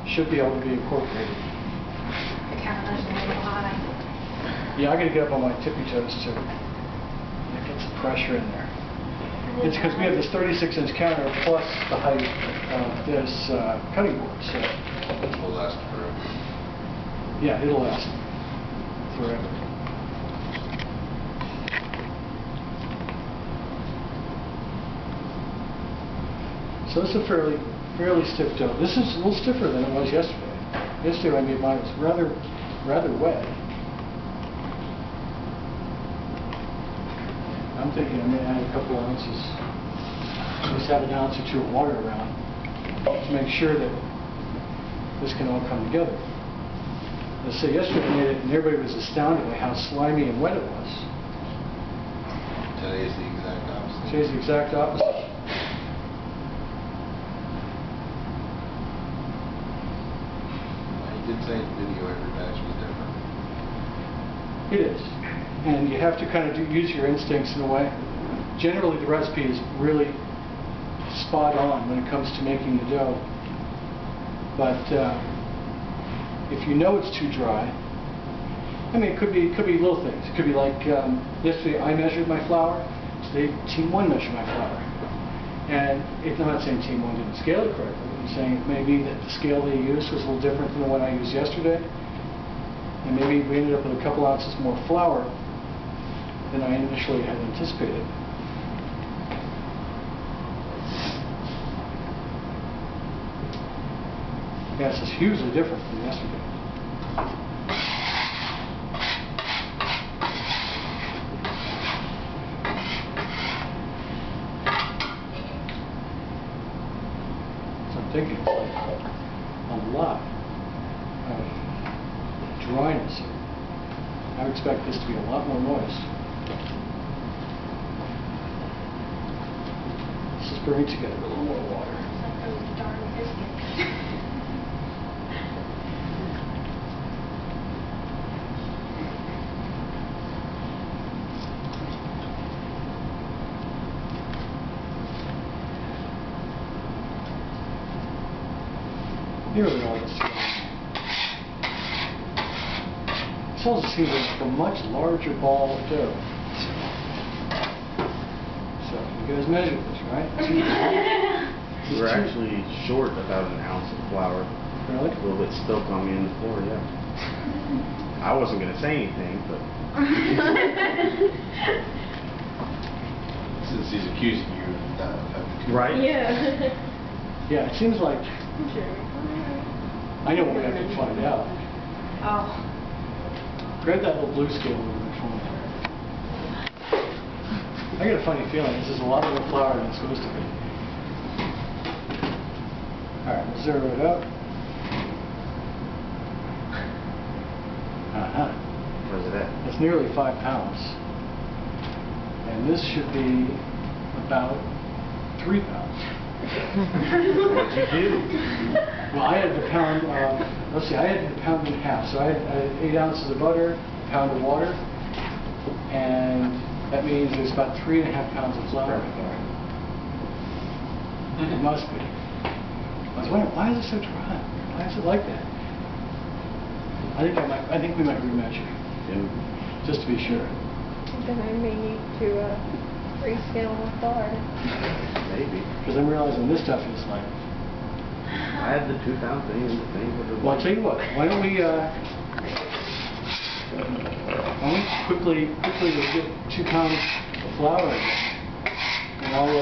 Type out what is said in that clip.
should be able to be incorporated. The counter's a little high. Yeah, I got to get up on my tippy toes to get some pressure in there. It's because we have this 36-inch counter plus the height of this cutting board, so It will last forever. yeah, it'll last forever. So this is a fairly stiff dough. This is a little stiffer than it was yesterday. Yesterday I made mine was rather wet. I'm thinking I may add a couple ounces, at least have an ounce or two of water around to make sure that this can all come together. Let's say yesterday I made it and everybody was astounded by how slimy and wet it was. Today is the exact opposite. Today's the exact opposite. You did say in the video every batch was different. It is. And you have to kind of use your instincts in a way. Generally, the recipe is really spot on when it comes to making the dough. But if you know it's too dry, I mean, it could be little things. It could be like yesterday I measured my flour. Today Team 1 measured my flour. And I'm not saying Team 1 didn't scale it correctly. I'm saying maybe that the scale they used was a little different than the one I used yesterday. And maybe we ended up with a couple ounces more flour than I initially had anticipated. Yeah, this is hugely different from yesterday. So I'm thinking it's like a lot of dryness here. I would expect this to be a lot more moist. This is bringing together a little more water. It's like those darn biscuits. Nearly all this together. This also seems like a much larger ball of dough. So you guys measured this, right? We were actually short about an ounce of flour. Really? A little bit spilt on me in the floor, yeah. I wasn't going to say anything, but... Since he's accusing you of having too Right? Yeah. Yeah, it seems like, Sure. I know what we have to find out. Oh. Grab that little blue scale over there for me. I got a funny feeling this is a lot more flour than it's supposed to be. Alright, we'll zero it out. Where's it at? It's nearly 5 pounds. And this should be about 3 pounds. What'd you do? Well, I had to pound, let's see, I had to pound in half. So I had 8 ounces of butter, a pound of water, and that means there's about 3.5 pounds of flour in there. It must be. I was wondering, why is it so dry? Why is it like that? I think we might remeasure, just to be sure. Then I may need to rescale my flour. Maybe. Because I'm realizing this stuff is like... I had the 2 pound thing and the thing with the... Well, I'll tell you what, why don't we quickly get 2 pounds of flour in, and I'll